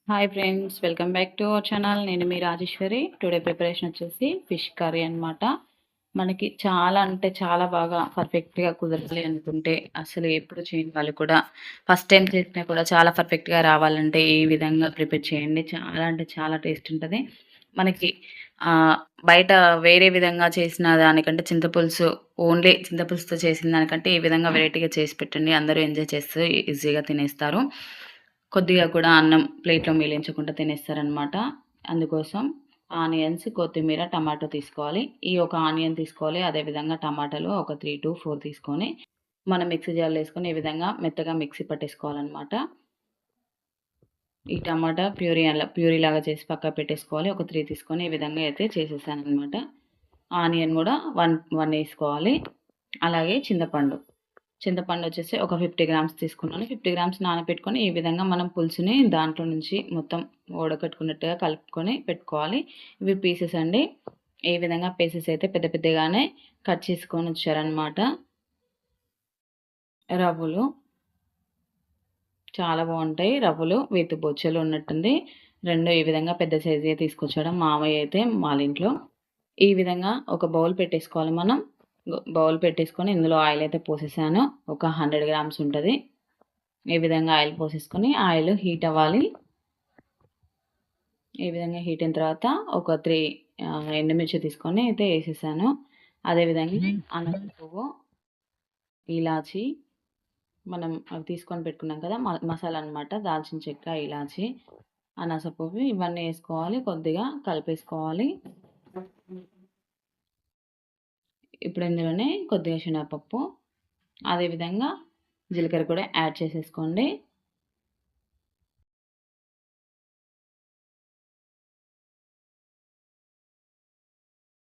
Hi friends, welcome back to our channel. నేను మీ Rajeshwari. Today preparation వచ్చేసి fish curry అనమాట. మనకి చాలా అంటే చాలా బాగా పర్ఫెక్ట్గా కుదరాలి అనుకుంటే, అసలు ఎప్పుడు చేయని వాళ్ళు కూడా ఫస్ట్ టైం చేసినా కూడా చాలా పర్ఫెక్ట్గా రావాలంటే ఈ విధంగా ప్రిపేర్ చేయండి. చాలా అంటే చాలా టేస్ట్ ఉంటుంది. మనకి బయట వేరే విధంగా చేసిన దానికంటే చింతపులుసు ఓన్లీ చింతపులుసుతో చేసిన దానికంటే ఈ విధంగా వెరైటీగా చేసి పెట్టండి. అందరూ ఎంజాయ్ చేస్తూ ఈజీగా తినేస్తారు. కొద్దిగా కూడా అన్నం ప్లేట్‌లో మిగిలించకుండా తినేస్తారనమాట. అందుకోసం ఆనియన్స్, కొత్తిమీర, టమాటో తీసుకోవాలి. ఈ ఒక ఆనియన్ తీసుకోవాలి. అదేవిధంగా టమాటాలు ఒక 3-4 తీసుకొని మనం మిక్సీ జార్‌లో ఏసుకొని ఈ విధంగా మెత్తగా మిక్సీ పట్టేసుకోవాలనమాట. ఈ టమాటా ప్యూరీలాగా చేసి పక్కకు పెట్టేసుకోవాలి. ఒక 3 తీసుకొని ఈ విధంగా అయితే చేసేసాననమాట. ఆనియన్ గూడా 1 ఏసుకోవాలి. అలాగే చింతపండు వచ్చేసి ఒక 50 గ్రామ్స్ తీసుకున్నాను. 50 గ్రామ్స్ నానబెట్టుకొని ఈ విధంగా మనం పులుసుని దాంట్లో నుంచి మొత్తం వడకట్టుకున్నట్టుగా కలుపుకొని పెట్టుకోవాలి. ఇవి పీసెస్ అండి. ఈ విధంగా పీసెస్ అయితే పెద్ద పెద్దగానే కట్ చేసుకొని వచ్చారనమాట. రవ్వలు చాలా బాగుంటాయి. రవ్వలు విత్ బొచ్చలు ఉన్నట్టుంది. 2 ఈ విధంగా పెద్ద సైజుయే తీసుకొచ్చాడు మామయ్య అయితే వాళ్ళ ఇంట్లో. ఈ విధంగా ఒక బౌల్ పెట్టేసుకోవాలి మనం. బౌల్ పెట్టేసుకొని ఇందులో ఆయిల్ అయితే పోసేసాను. ఒక 100 గ్రామ్స్ ఉంటుంది. ఈ విధంగా ఆయిల్ పోసేసుకొని ఆయిల్ హీట్ అవ్వాలి. ఈ విధంగా హీట్ అయిన తర్వాత ఒక 3 ఎండుమిర్చి తీసుకొని అయితే వేసేసాను. అదేవిధంగా అనాస పువ్వు, ఇలాచి మనం అవి తీసుకొని పెట్టుకున్నాం కదా మసాలా అనమాట. దాల్చిన చెక్క, ఇలాచి, అనాస పువ్వు ఇవన్నీ వేసుకోవాలి. కొద్దిగా కలిపేసుకోవాలి. ఇప్పుడు ఇందులోనే కొద్దిగా శనగపప్పు, అదేవిధంగా జీలకర్ర కూడా యాడ్ చేసేసుకోండి.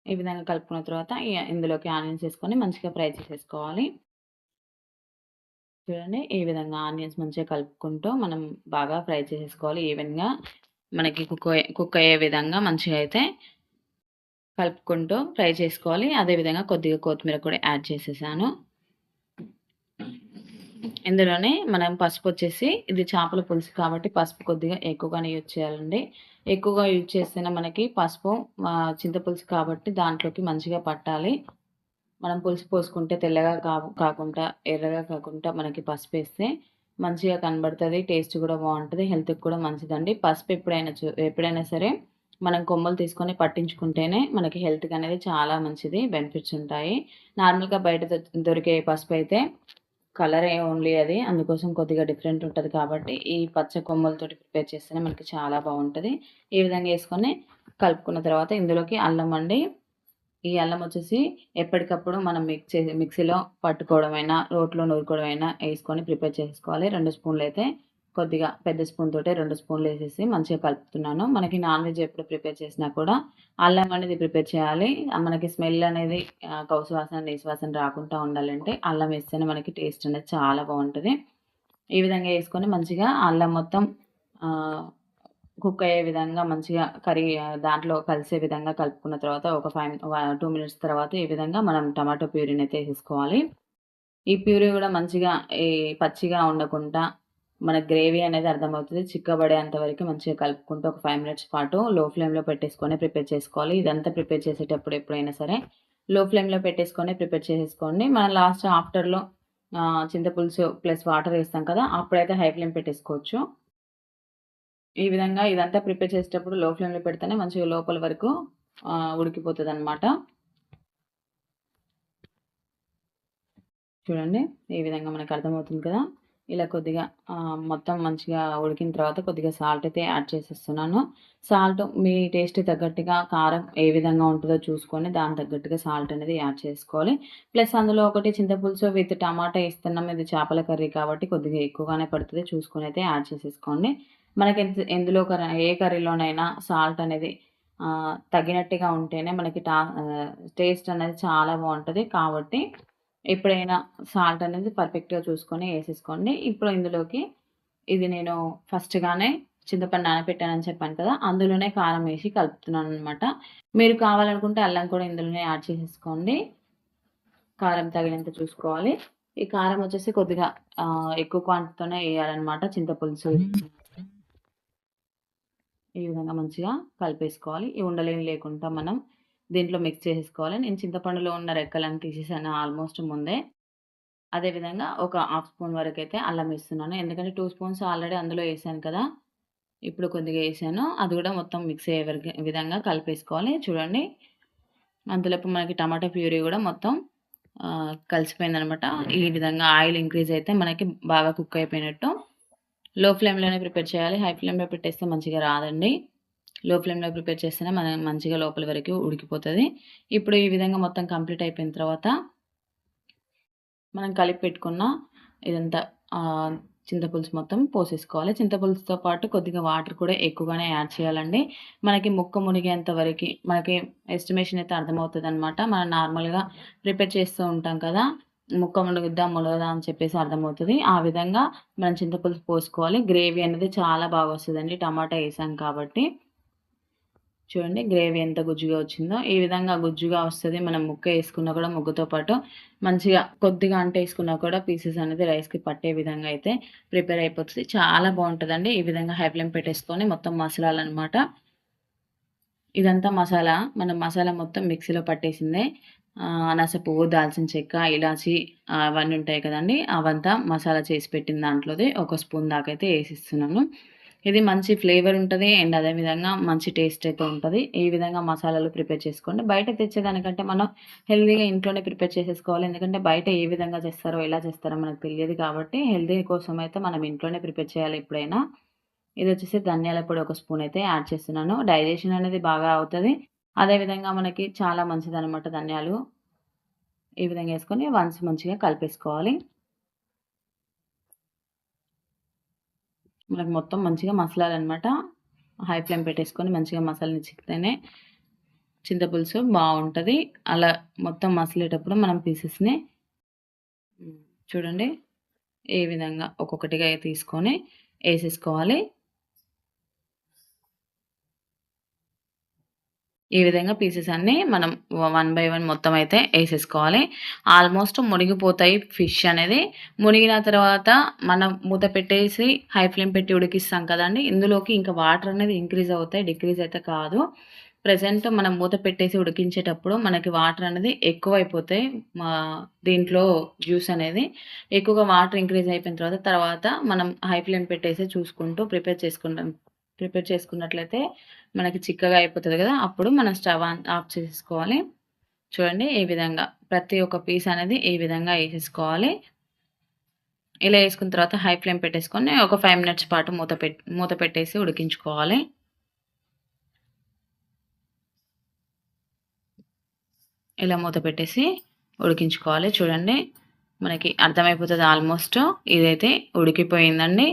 ఈ విధంగా కలుపుకున్న తర్వాత ఇందులోకి ఆనియన్స్ వేసుకొని మంచిగా ఫ్రై చేసేసుకోవాలి. చూడండి, ఈ విధంగా ఆనియన్స్ మంచిగా కలుపుకుంటూ మనం బాగా ఫ్రై చేసేసుకోవాలి. ఈవెన్గా మనకి కుక్ అయ్యే విధంగా మంచిగా అయితే కలుపుకుంటూ ఫ్రై చేసుకోవాలి. అదేవిధంగా కొద్దిగా కొత్తిమీర కూడా యాడ్ చేసేసాను. ఇందులోనే మనం పసుపు వచ్చేసి ఇది చేపల పులుసు కాబట్టి పసుపు కొద్దిగా ఎక్కువగానే యూజ్ చేయాలండి. ఎక్కువగా యూజ్ చేస్తేనే మనకి పసుపు చింతపులుసు కాబట్టి దాంట్లోకి మంచిగా పట్టాలి. మనం పులుసు పోసుకుంటే తెల్లగా కాకుండా ఎర్రగా కాకుండా మనకి పసుపు వేస్తే మంచిగా కనబడుతుంది. టేస్ట్ కూడా బాగుంటుంది. హెల్త్కి కూడా మంచిదండి. పసుపు ఎప్పుడైనా సరే మనం కొమ్మలు తీసుకొని పట్టించుకుంటేనే మనకి హెల్త్కి అనేది చాలా మంచిది. బెనిఫిట్స్ ఉంటాయి. నార్మల్గా బయట దొరికే పసుపు అయితే కలరే ఓన్లీ అది. అందుకోసం కొద్దిగా డిఫరెంట్ ఉంటుంది కాబట్టి ఈ పచ్చ కొమ్మలతోటి ప్రిపేర్ చేస్తేనే మనకి చాలా బాగుంటుంది. ఈ విధంగా వేసుకొని కలుపుకున్న తర్వాత ఇందులోకి అల్లం అండి. ఈ అల్లం వచ్చేసి ఎప్పటికప్పుడు మనం మిక్సీలో పట్టుకోవడమైనా రోట్లో నూరుకోవడమైనా వేసుకొని ప్రిపేర్ చేసుకోవాలి. 2 స్పూన్లు అయితే కొద్దిగా పెద్ద స్పూన్ తోటే 2 స్పూన్లు వేసేసి మంచిగా కలుపుతున్నాను. మనకి నాన్ వెజ్ ఎప్పుడు ప్రిపేర్ చేసినా కూడా అల్లం అనేది ప్రిపేర్ చేయాలి. మనకి స్మెల్ అనేది కౌసు వాసన నీసు వాసన రాకుండా ఉండాలంటే అల్లం వేస్తేనే మనకి టేస్ట్ అనేది చాలా బాగుంటుంది. ఈ విధంగా వేసుకొని మంచిగా అల్లం మొత్తం కుక్ అయ్యే విధంగా మంచిగా కర్రీ దాంట్లో కలిసే విధంగా కలుపుకున్న తర్వాత ఒక 2 మినిట్స్ తర్వాత ఈ విధంగా మనం టమాటో ప్యూరీని అయితే వేసేసుకోవాలి. ఈ ప్యూరీ కూడా మంచిగా పచ్చిగా ఉండకుండా మన గ్రేవీ అనేది అర్థమవుతుంది. చిక్కబడేంత వరకు మంచిగా కలుపుకుంటూ ఒక 5 మినిట్స్ పాటు లో ఫ్లేమ్‌లో పెట్టేసుకొని ప్రిపేర్ చేసుకోవాలి. ఇదంతా ప్రిపేర్ చేసేటప్పుడు ఎప్పుడైనా సరే లో ఫ్లేమ్‌లో పెట్టేసుకొని ప్రిపేర్ చేసేసుకోండి. మనం లాస్ట్ ఆఫ్టర్‌లో చింతపులుసు ప్లస్ వాటర్ వేస్తాం కదా! అప్పుడైతే హై ఫ్లేమ్ పెట్టేసుకోవచ్చు. ఈ విధంగా ఇదంతా ప్రిపేర్ చేసేటప్పుడు లో ఫ్లేమ్‌లో పెడితేనే మంచిగా లోపల వరకు ఉడికిపోతదనమాట. చూడండి, ఈ విధంగా మనకు అర్థమవుతుంది కదా! ఇలా కొద్దిగా మొత్తం మంచిగా ఉడికిన తర్వాత కొద్దిగా సాల్ట్ అయితే యాడ్ చేసేస్తున్నాను. సాల్ట్ మీ టేస్ట్‌కి తగ్గట్టుగా కారం ఏ విధంగా ఉంటదో చూసుకొని దానికి తగ్గట్టుగా సాల్ట్ అనేది యాడ్ చేసుకోవాలి. ప్లస్ అందులో ఒకటి చింతపులుసు విత్ టమాటా ఏస్తున్నాం. ఇది చేపల కర్రీ కాబట్టి కొద్దిగా ఎక్కువగానే పడుతది. చూసుకొని అయితే యాడ్ చేసేసుకోండి. మనకి ఎందులో ఏ కర్రీలోనైనా సాల్ట్ అనేది తగినట్టుగా ఉంటేనే మనకి టేస్ట్ అనేది చాలా బాగుంటది. కాబట్టి ఎప్పుడైనా సాల్ట్ అనేది పర్ఫెక్ట్‌గా చూసుకొని ఏసేసుకోండి. ఇప్పుడు ఇందులోకి ఇది నేను ఫస్ట్‌గానే చింతపండు నానబెట్టానని చెప్పాను కదా! అందులోనే కారం ఏసి కలుపుతున్నాననమాట. మీరు కావాలనుకుంటే అల్లం కూడా ఇందులోనే యాడ్ చేసేసుకోండి. కారం తగినంత చూసుకోవాలి. ఈ కారం వచ్చేసి కొద్దిగా ఎక్కువ క్వాంటిటీతోనే ఎయాలనమాట చింతపులుసు. ఈ విధంగా మంచిగా కలిపేసుకోవాలి. ఈ ఉండలేమి లేకుండా మనం దీంట్లో మిక్స్ చేసేసుకోవాలి. నేను చింతపండులో ఉన్న రెక్కలన్నీ తీసేసాను ఆల్మోస్ట్ ముందే. అదే విధంగా ఒక హాఫ్ స్పూన్ వరకైతే అల్లం ఏస్తున్నాను. ఎందుకంటే 2 స్పూన్స్ ఆల్రెడీ అందులో ఏసాను కదా! ఇప్పుడు కొద్దిగా ఏసాను. అది గూడా మొత్తం మిక్స్ అయ్యే విధంగా కలిపేసుకోవాలి. చూడండి. అంతలోపు మనకి టమాటా ప్యూరీ గూడా మొత్తం కలిసిపోయిందనమాట. ఈ విధంగా ఆయిల్ ఇంక్రీజ్ అయితే మనకి బాగా కుక్ అయిపోయినట్టు. లో ఫ్లేమ్‌లోనే ప్రిపేర్ చేయాలి. హై ఫ్లేమ్‌లో పెట్టేస్తే మంచిగా రాదండి. లో ఫ్లేమ్‌లో ప్రిపేర్ చేస్తేనే మంచిగా లోపలి వరకు ఉడికిపోతది. ఇప్పుడు ఈ విధంగా మొత్తం కంప్లీట్ అయిపోయిన తర్వాత మనం కలిపి పెట్టుకున్న ఇదంతా చింతపులుసు మొత్తం పోసేసుకోవాలి. చింతపులుసుతో పాటు కొద్దిగా వాటర్ కూడా ఎక్కువగానే యాడ్ చేయాలండి. మనకి ముక్క మునిగేంత వరకి మనకి ఎస్టిమేషన్ అయితే అర్థమవుతదనమాట. మనం నార్మల్‌గా ప్రిపేర్ చేస్తూ ఉంటాం కదా! ముక్క మునుగుద్దా, మునగదా అని చెప్పేసి అర్థమవుతది. ఆ విధంగా మనం చింతపులుసు పోసుకోవాలి. గ్రేవీ అనేది చాలా బాగా వస్తదండి టమాటా ఏసాం కాబట్టి. చూడండి గ్రేవీ ఎంత గుజ్జుగా వచ్చిందో. ఈ విధంగా గుజ్జుగా వస్తది. మనం ముక్క ఏసుకున్నా కూడా ముక్కతో పాటు మంచిగా కొద్దిగా ఏసుకున్నా కూడా పీసెస్ అనేది రైస్‌కి పట్టే విధంగా అయితే ప్రిపేర్ అయిపోతది. చాలా బావుంటదండి. ఈ విధంగా హై ఫ్లేమ్ పెట్టేసుకొని మొత్తం మసాలాలనమాట. ఇదంతా మసాలా. మనం మసాలా మొత్తం మిక్సీలో పట్టేసిందే. అనాస పువ్వు, దాల్చిన చెక్క, ఇలాచి అవన్నీ ఉంటాయి కదండీ! అవంతా మసాలా చేసి పెట్టిన దాంట్లోది ఒక స్పూన్ దాకా అయితే ఏసిస్తున్నాను. ఇది మంచి ఫ్లేవర్ ఉంటది. అండ్ అదే విధంగా మంచి టేస్ట్ అయితే ఉంటది. ఈ విధంగా మసాలాలు ప్రిపేర్ చేసుకోండి. బయట తెచ్చేదానికంటే మనం హెల్తీగా ఇంట్లోనే ప్రిపేర్ చేసేసుకోవాలి. ఎందుకంటే బయట ఏ విధంగా చేస్తారో, ఎలా చేస్తారో మనకు తెలియదు కాబట్టి హెల్తీ కోసం అయితే మనం ఇంట్లోనే ప్రిపేర్ చేయాలి ఎప్పుడైనా. ఇదొచ్చేసి ధనియాల పొడి ఒక స్పూన్ అయితే యాడ్ చేస్తున్నాను. డైజెషన్ అనేది బాగా అవుతది. అదే విధంగా మనకి చాలా మంచిదనమాట ధనియాలు. ఈ విధంగా ఏసుకొని వన్స్ మంచిగా కలిపేసుకోవాలి. మనకు మొత్తం మంచిగా మసలాలనమాట. హై ఫ్లేమ్ పెట్టేసుకొని మంచిగా మసలనిచ్చితేనే చింతపులుసు బావుంటది. అలా మొత్తం మసిలేటప్పుడు మనం పీసెస్‌ని చూడండి ఈ విధంగా ఒక్కొక్కటిగా తీసుకొని ఏసేసుకోవాలి. ఈ విధంగా పీసెస్ అన్నీ మనం వన్ బై వన్ మొత్తం అయితే ఏసేసుకోవాలి. ఆల్మోస్ట్ మునిగిపోతాయి ఫిష్ అనేది. మునిగిన తర్వాత మనం మూత పెట్టేసి హై ఫ్లేమ్ పెట్టి ఉడికిస్తాం కదండీ! ఇందులోకి ఇంకా వాటర్ అనేది ఇంక్రీజ్ అవుతాయి. డిక్రీజ్ అయితే కాదు. ప్రెజెంట్ మనం మూత పెట్టేసి ఉడికించేటప్పుడు మనకి వాటర్ అనేది ఎక్కువైపోతాయి. దీంట్లో జ్యూస్ అనేది. ఎక్కువగా వాటర్ ఇంక్రీజ్ అయిపోయిన తర్వాత మనం హై ఫ్లేమ్ పెట్టేసి చూసుకుంటూ ప్రిపేర్ చేసుకున్నట్లయితే మనకి చిక్కగా అయిపోతది గదా! అప్పుడు మనం స్టవ్ ఆఫ్ చేసేసుకోవాలి. చూడండి ఈ విధంగా ప్రతి ఒక్క పీస్ అనేది ఈ విధంగా ఏసేసుకోవాలి. ఇలా ఏసుకున్న తర్వాత హై ఫ్లేమ్ పెట్టేసుకొని ఒక 5 మినిట్స్ పాటు మూత పెట్టేసి ఉడికించుకోవాలి. ఇలా మూత పెట్టేసి ఉడికించుకోవాలి. చూడండి మనకి అర్థమైపోతది ఆల్మోస్ట్. ఇదైతే ఉడికిపోయిందండి.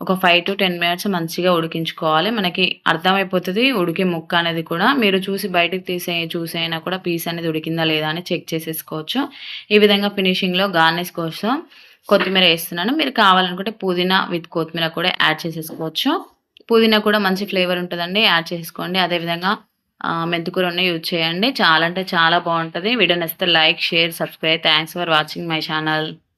ఒక 5-10 మినిట్స్ మంచిగా ఉడికించుకోవాలి. మనకి అర్థమైపోతది ఉడికే ముక్క అనేది కూడా. మీరు చూసి బయటకి చూసైనా కూడా పీస్ అనేది ఉడికిందా లేదా అని చెక్ చేసేసుకోవచ్చు. ఈ విధంగా ఫినిషింగ్‌లో గార్నిష్ కోసం కొత్తిమీర ఏస్తున్నాను. మీరు కావాలనుకుంటే పుదీనా విత్ కొత్తిమీర కూడా యాడ్ చేసేసుకోవచ్చు. పుదీనా కూడా మంచి ఫ్లేవర్ ఉంటదండి. యాడ్ చేసేసుకోండి. అదేవిధంగా మెంతికూరని యూజ్ చేయండి. చాలా అంటే చాలా బావుంటది. వీడియో నచ్చితే like, share, subscribe. Thanks for watching my channel.